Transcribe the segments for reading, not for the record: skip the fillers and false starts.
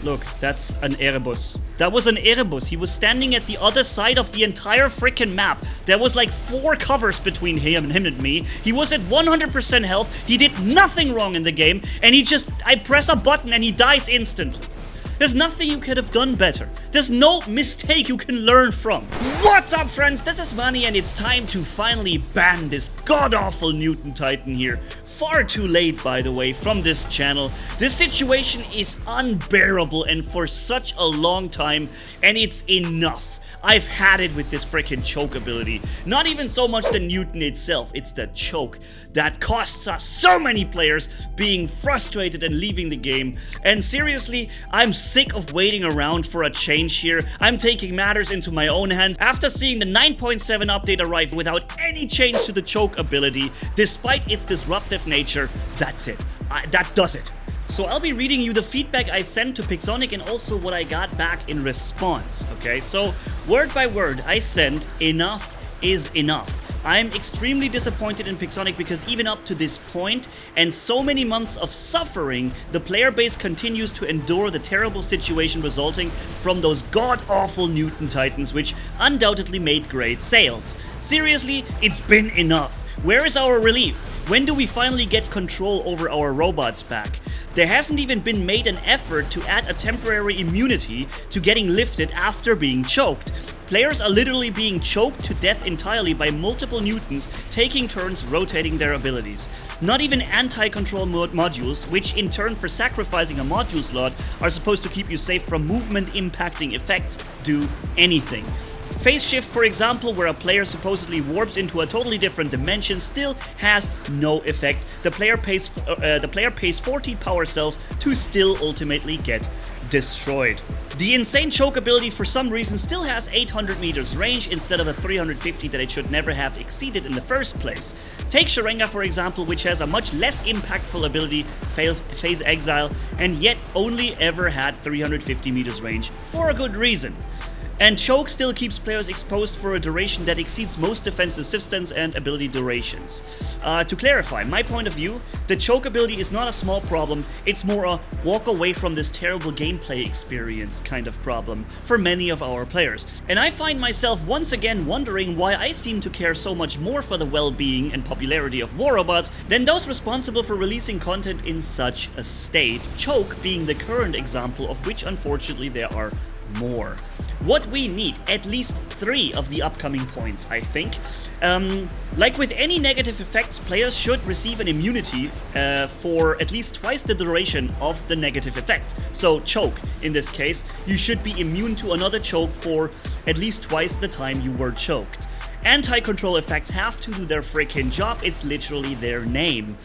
Look, that's an Erebus. That was an Erebus. He was standing at the other side of the entire freaking map. There was like 4 covers between him and me. He was at 100% health. He did nothing wrong in the game. And I press a button and he dies instantly. There's nothing you could have done better. There's no mistake you can learn from. What's up, friends? This is Manni, and it's time to finally ban this god-awful Mutant Titan here. Far too late, by the way, from this channel. This situation is unbearable and for such a long time, and it's enough. I've had it with this freaking choke ability. Not even so much the Newton itself, it's the choke that costs us so many players being frustrated and leaving the game. And seriously, I'm sick of waiting around for a change here. I'm taking matters into my own hands. After seeing the 9.7 update arrive without any change to the choke ability, despite its disruptive nature, that's it. That does it. So I'll be reading you the feedback I sent to Pixonic and also what I got back in response, okay? So, word by word, I sent, enough is enough. I'm extremely disappointed in Pixonic because even up to this point, and so many months of suffering, the player base continues to endure the terrible situation resulting from those god-awful Newton Titans, which undoubtedly made great sales. Seriously, it's been enough. Where is our relief? When do we finally get control over our robots back? There hasn't even been made an effort to add a temporary immunity to getting lifted after being choked. Players are literally being choked to death entirely by multiple Newtons taking turns rotating their abilities. Not even anti-control modules, which in turn for sacrificing a module slot are supposed to keep you safe from movement impacting effects, do anything. Phase shift, for example, where a player supposedly warps into a totally different dimension, still has no effect. The player pays 40 power cells to still ultimately get destroyed. The insane choke ability for some reason still has 800 meters range instead of the 350 that it should never have exceeded in the first place. Take Sharenga, for example, which has a much less impactful ability, Phase Exile, and yet only ever had 350 meters range for a good reason. And choke still keeps players exposed for a duration that exceeds most defensive systems and ability durations. To clarify, my point of view, the choke ability is not a small problem, it's more a walk away from this terrible gameplay experience kind of problem for many of our players. And I find myself once again wondering why I seem to care so much more for the well-being and popularity of war robots than those responsible for releasing content in such a state, choke being the current example of which unfortunately there are more. What we need, at least 3 of the upcoming points, I think. Like with any negative effects, players should receive an immunity for at least twice the duration of the negative effect. So choke, in this case, you should be immune to another choke for at least twice the time you were choked. Anti-control effects have to do their freaking job, it's literally their name.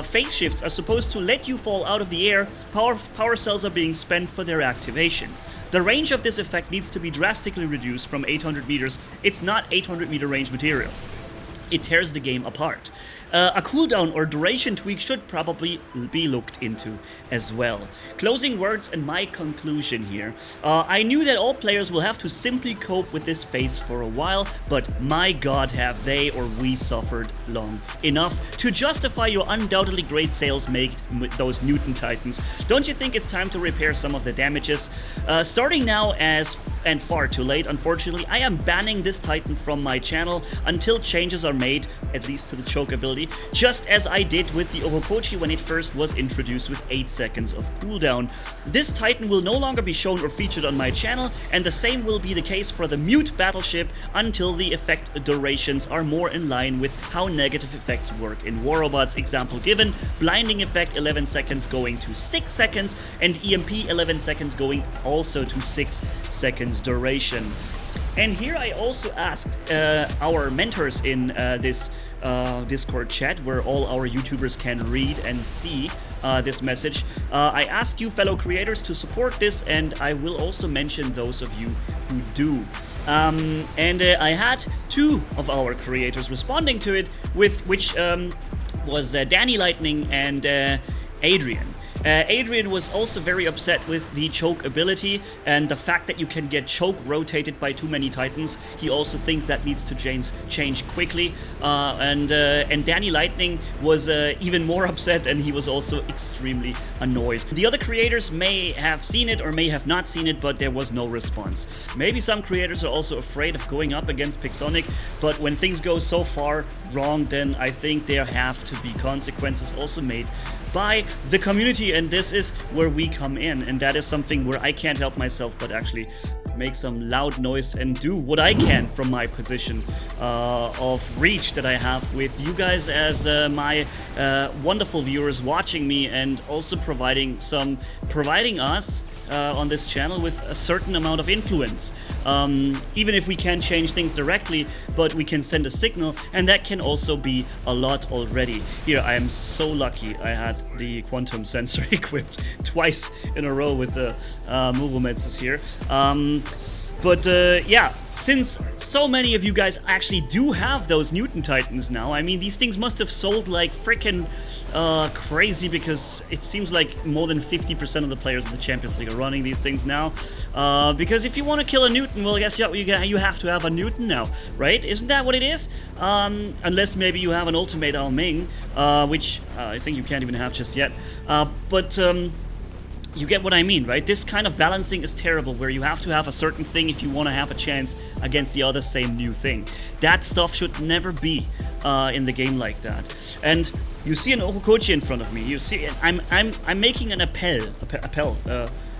Phase shifts are supposed to let you fall out of the air, power cells are being spent for their activation. The range of this effect needs to be drastically reduced from 800 meters. It's not 800 meter range material. It tears the game apart. A cooldown or duration tweak should probably be looked into as well. Closing words and my conclusion here. I knew that all players will have to simply cope with this phase for a while, but my god have they or we suffered long enough to justify your undoubtedly great sales made with those Newton Titans. Don't you think it's time to repair some of the damages? Starting now and far too late, unfortunately, I am banning this Titan from my channel until changes are made, at least to the choke ability, just as I did with the Orokochi when it first was introduced with 8 seconds of cooldown. This Titan will no longer be shown or featured on my channel, and the same will be the case for the Mute Battleship until the effect durations are more in line with how negative effects work in War Robots. Example given, Blinding Effect 11 seconds going to 6 seconds, and EMP 11 seconds going also to 6 seconds duration. And here I also asked our mentors in this Discord chat, where all our YouTubers can read and see this message. I ask you, fellow creators, to support this, and I will also mention those of you who do. I had 2 of our creators responding to it, which was Danny Lightning and Adrian. Adrian was also very upset with the choke ability and the fact that you can get choke rotated by too many Titans. He also thinks that needs to change quickly. And Danny Lightning was even more upset, and he was also extremely annoyed. The other creators may have seen it or may have not seen it, but there was no response. Maybe some creators are also afraid of going up against Pixonic, but when things go so far wrong, then I think there have to be consequences also made by the community, and this is where we come in, and that is something where I can't help myself but actually make some loud noise and do what I can from my position of reach that I have with you guys as my wonderful viewers watching me, and also providing us on this channel with a certain amount of influence. Even if we can't change things directly, but we can send a signal, and that can also be a lot already. Here, I am so lucky I had the quantum sensor equipped twice in a row with the Murometsus here. Yeah, since so many of you guys actually do have those Newton Titans now, I mean, these things must have sold like frickin' crazy, because it seems like more than 50% of the players in the Champions League are running these things now. Because if you want to kill a Newton, well, I guess you have to have a Newton now, right? Isn't that what it is? Unless maybe you have an Ultimate Ao Ming, which I think you can't even have just yet. You get what I mean, right? This kind of balancing is terrible, where you have to have a certain thing if you want to have a chance against the other same new thing. That stuff should never be in the game like that. And you see an Ohokochi in front of me. You see, I'm making an appel.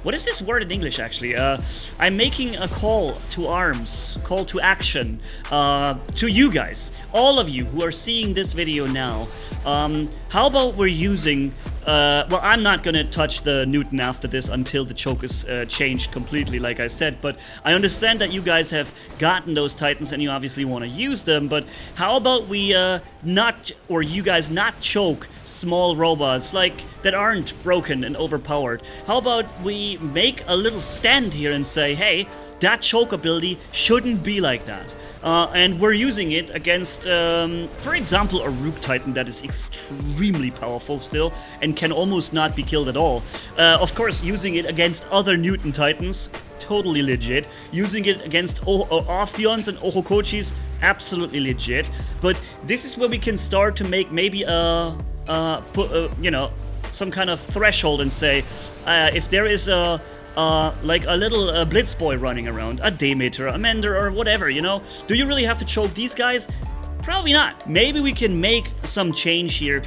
What is this word in English, actually? I'm making a call to arms, call to action to you guys, all of you who are seeing this video now. How about we're using... well, I'm not gonna touch the Newton after this until the choke is changed completely, like I said, but I understand that you guys have gotten those Titans and you obviously want to use them, but how about we you guys not choke small robots like that aren't broken and overpowered? How about we make a little stand here and say, hey, that choke ability shouldn't be like that. And we're using it against, for example, a Rook Titan that is extremely powerful still and can almost not be killed at all. Of course, using it against other Newton Titans, totally legit. Using it against Ophions and Ohokochis, absolutely legit. But this is where we can start to make maybe you know, some kind of threshold and say, if there is like a little Blitz boy running around, a Demeter, a Mender, or whatever, you know? Do you really have to choke these guys? Probably not. Maybe we can make some change here,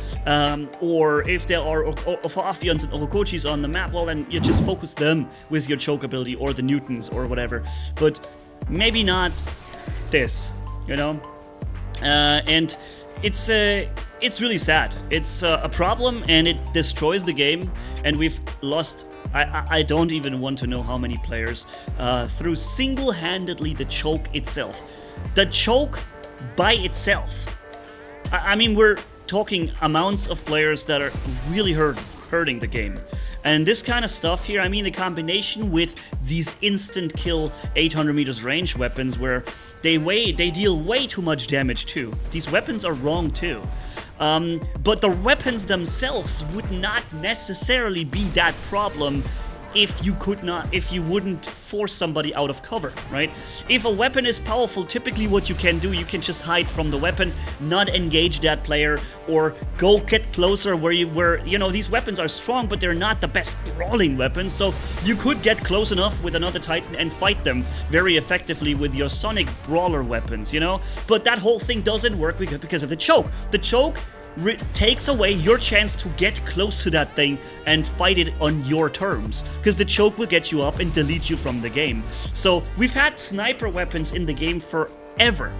or if there are Ophions and Ohokochis on the map, well, then you just focus them with your choke ability, or the Newtons, or whatever. But maybe not this, you know? And it's really sad. It's a problem, and it destroys the game, and we've lost... I don't even want to know how many players through single-handedly the choke itself. The choke by itself. I mean, we're talking amounts of players that are really hurting the game. And this kind of stuff here, I mean, the combination with these instant kill 800 meters range weapons where they deal way too much damage too. These weapons are wrong too. But the weapons themselves would not necessarily be that problem if you wouldn't force somebody out of cover, right? If a weapon is powerful, typically what you can do, you can just hide from the weapon, not engage that player, or go get closer where you know, these weapons are strong, but they're not the best brawling weapons, so you could get close enough with another Titan and fight them very effectively with your Sonic Brawler weapons, you know? But that whole thing doesn't work because of the choke. The choke takes away your chance to get close to that thing and fight it on your terms, because the choke will get you up and delete you from the game. So we've had sniper weapons in the game forever,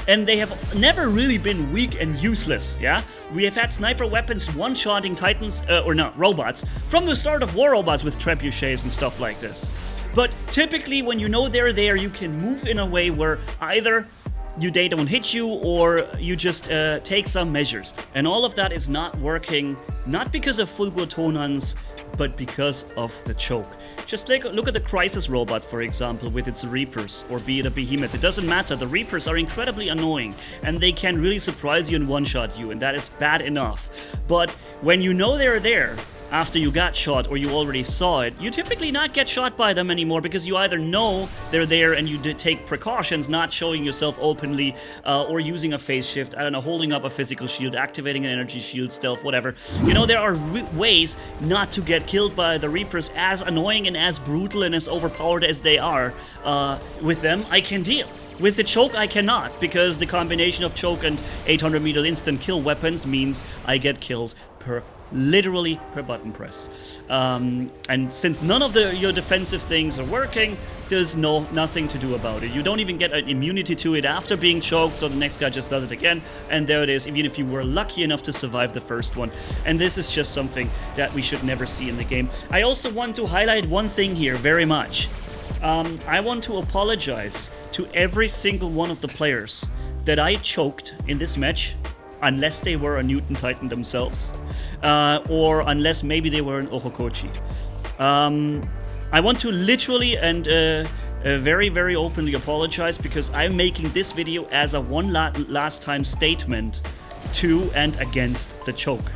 and they have never really been weak and useless, yeah? We have had sniper weapons one-shotting Titans, robots, from the start of War Robots with trebuchets and stuff like this. But typically when you know they're there, you can move in a way where either they don't hit you, or you just take some measures. And all of that is not working, not because of Fulgur Tonans, but because of the choke. Just look at the Crisis robot, for example, with its Reapers, or be it a Behemoth. It doesn't matter, the Reapers are incredibly annoying, and they can really surprise you and one-shot you, and that is bad enough. But when you know they're there, after you got shot or you already saw it, you typically not get shot by them anymore because you either know they're there and you take precautions, not showing yourself openly, or using a phase shift, I don't know, holding up a physical shield, activating an energy shield, stealth, whatever. You know, there are ways not to get killed by the Reapers, as annoying and as brutal and as overpowered as they are. With them, I can deal. With the choke, I cannot, because the combination of choke and 800-meter instant kill weapons means I get killed literally per button press. And since none of your defensive things are working, there's nothing to do about it. You don't even get an immunity to it after being choked, so the next guy just does it again, and there it is, even if you were lucky enough to survive the first one. And this is just something that we should never see in the game. I also want to highlight one thing here very much. I want to apologize to every single one of the players that I choked in this match, unless they were a Mutant Titan themselves, or unless maybe they were an Ohokochi. I want to literally and very, very openly apologize, because I'm making this video as a last time statement to and against the choke.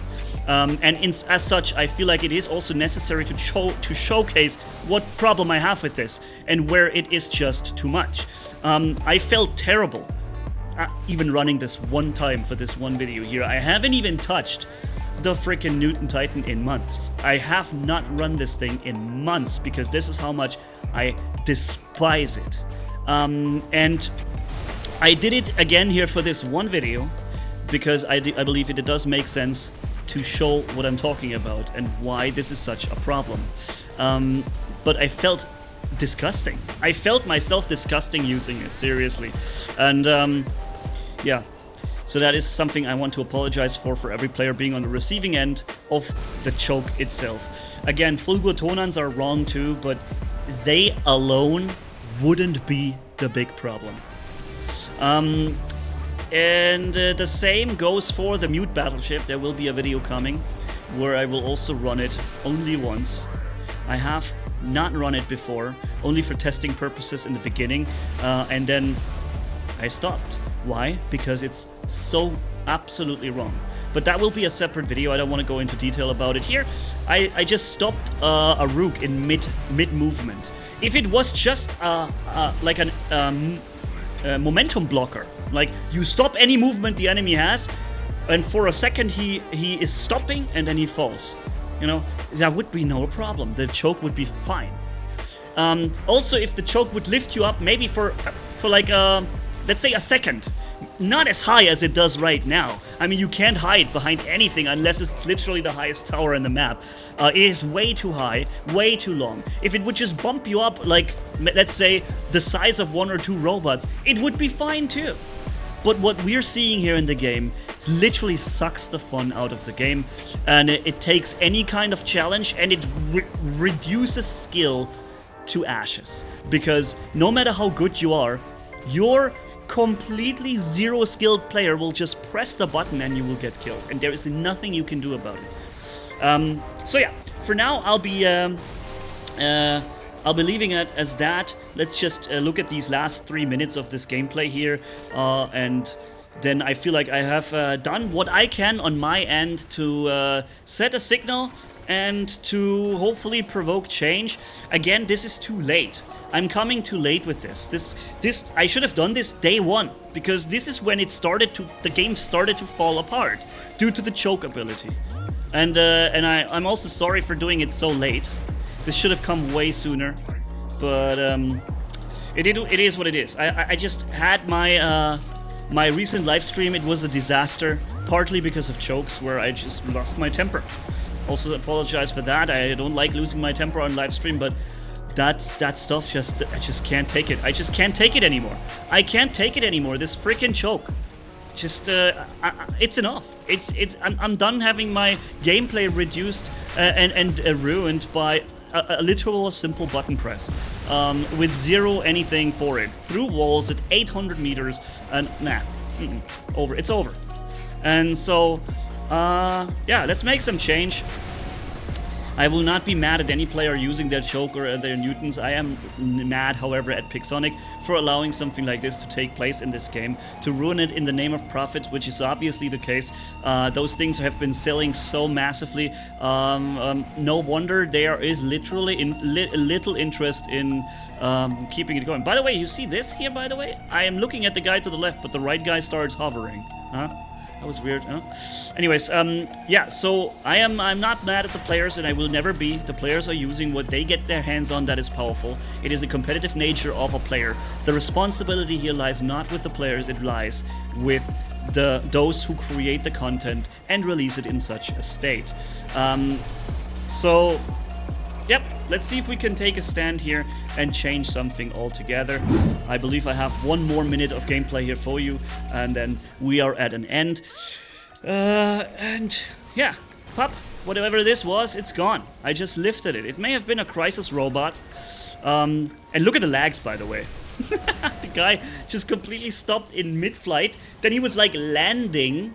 As such, I feel like it is also necessary to showcase what problem I have with this and where it is just too much. I felt terrible even running this one time for this one video here. I haven't even touched the freaking Mutant Titan in months. I have not run this thing in months because this is how much I despise it. And I did it again here for this one video because I believe it does make sense to show what I'm talking about and why this is such a problem. But I felt disgusting. I felt myself disgusting using it, seriously. And yeah, so that is something I want to apologize for every player being on the receiving end of the choke itself. Again, Fulgur Tonans are wrong too, but they alone wouldn't be the big problem. And the same goes for the Mute Battleship. There will be a video coming where I will also run it only once. I have not run it before, only for testing purposes in the beginning, and then I stopped. Why? Because it's so absolutely wrong. But that will be a separate video. I don't want to go into detail about it here. I just stopped a Rook in mid movement. If it was just like a momentum blocker, like you stop any movement the enemy has, and for a second he is stopping and then he falls, you know, that would be no problem. The choke would be fine. Also, if the choke would lift you up maybe for like let's say a second, not as high as it does right now. I mean, you can't hide behind anything unless it's literally the highest tower in the map. It is way too high, way too long. If it would just bump you up like, let's say, the size of 1 or 2 robots, it would be fine too. But what we're seeing here in the game literally sucks the fun out of the game, and it takes any kind of challenge and it reduces skill to ashes. Because no matter how good you are, your completely zero skilled player will just press the button and you will get killed, and there is nothing you can do about it. So yeah, for now I'll be leaving it as that. Let's just look at these last 3 minutes of this gameplay here, and then I feel like I have done what I can on my end to set a signal and to hopefully provoke change. Again, this is too late. I'm coming too late with this. I should have done this day one, because this is when the game started to fall apart due to the choke ability. And I'm also sorry for doing it so late. This should have come way sooner, but it is what it is. I just had my recent live stream. It was a disaster, partly because of chokes where I just lost my temper. Also apologize for that. I don't like losing my temper on live stream, but that stuff I just can't take it. I just can't take it anymore. I can't take it anymore. This freaking choke. Just it's enough. I'm done having my gameplay reduced and ruined by a literal simple button press with zero anything for it, through walls at 800 meters, and nah, over. It's over. And so yeah, let's make some change. I will not be mad at any player using their choke or their Newtons. I am mad, however, at Pixonic for allowing something like this to take place in this game, to ruin it in the name of profit, which is obviously the case. Those things have been selling so massively. No wonder there is literally little interest in keeping it going. By the way, you see this here, by the way? I am looking at the guy to the left, but the right guy starts hovering. Huh? That was weird, huh? Anyways, yeah, so I'm not mad at the players, and I will never be. The players are using what they get their hands on that is powerful. It is the competitive nature of a player. The responsibility here lies not with the players, it lies with those who create the content and release it in such a state. So, yep, let's see if we can take a stand here and change something altogether. I believe I have 1 more minute of gameplay here for you, and then we are at an end. And yeah, pup, whatever this was, it's gone. I just lifted it. It may have been a crisis robot. And look at the lags, by the way. The guy just completely stopped in mid-flight. Then he was like landing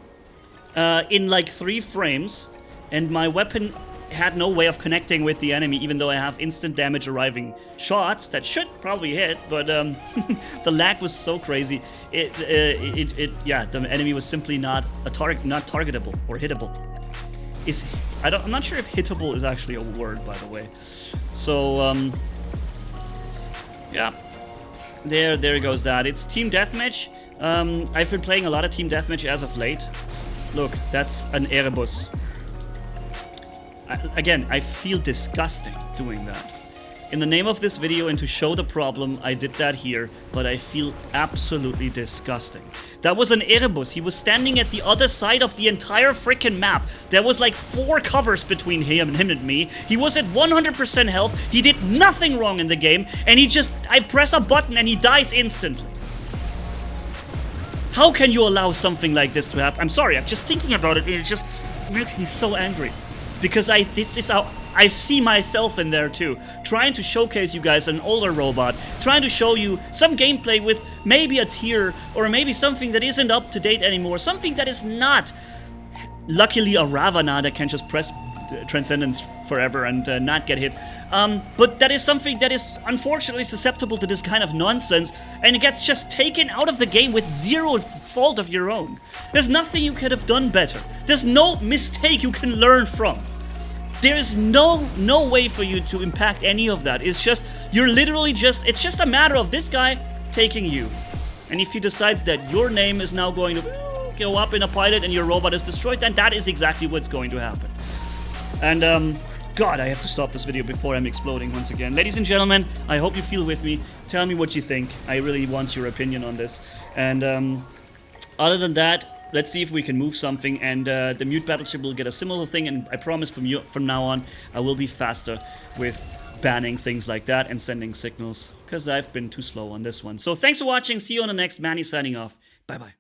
in like 3 frames, and my weapon had no way of connecting with the enemy, even though I have instant damage arriving shots that should probably hit, but the lag was so crazy. Yeah, the enemy was simply not targetable or hittable. I'm not sure if hittable is actually a word, by the way. So yeah, there goes that. It's team deathmatch. I've been playing a lot of team deathmatch as of late. Look, that's an Erebus. Again, I feel disgusting doing that. In the name of this video and to show the problem, I did that here, but I feel absolutely disgusting. That was an Erebus. He was standing at the other side of the entire freaking map. There was like 4 covers between him and me. He was at 100% health. He did nothing wrong in the game, and I press a button and he dies instantly. How can you allow something like this to happen? I'm sorry, I'm just thinking about it, and it just makes me so angry. Because this is how I see myself in there too. Trying to showcase you guys an older robot. Trying to show you some gameplay with maybe a tier, or maybe something that isn't up to date anymore. Something that is not, luckily, a Ravana that can just press Transcendence forever and not get hit. But that is something that is unfortunately susceptible to this kind of nonsense, and it gets just taken out of the game with 0 fault of your own. There's nothing you could have done better. There's no mistake you can learn from. There is no way for you to impact any of that. It's just, it's just a matter of this guy taking you. And if he decides that your name is now going to go up in a pilot and your robot is destroyed, then that is exactly what's going to happen. And, God, I have to stop this video before I'm exploding once again. Ladies and gentlemen, I hope you feel with me. Tell me what you think. I really want your opinion on this. And, other than that, let's see if we can move something, and the mute battleship will get a similar thing, and I promise from now on, I will be faster with banning things like that and sending signals, because I've been too slow on this one. So thanks for watching. See you on the next. Manny signing off. Bye-bye.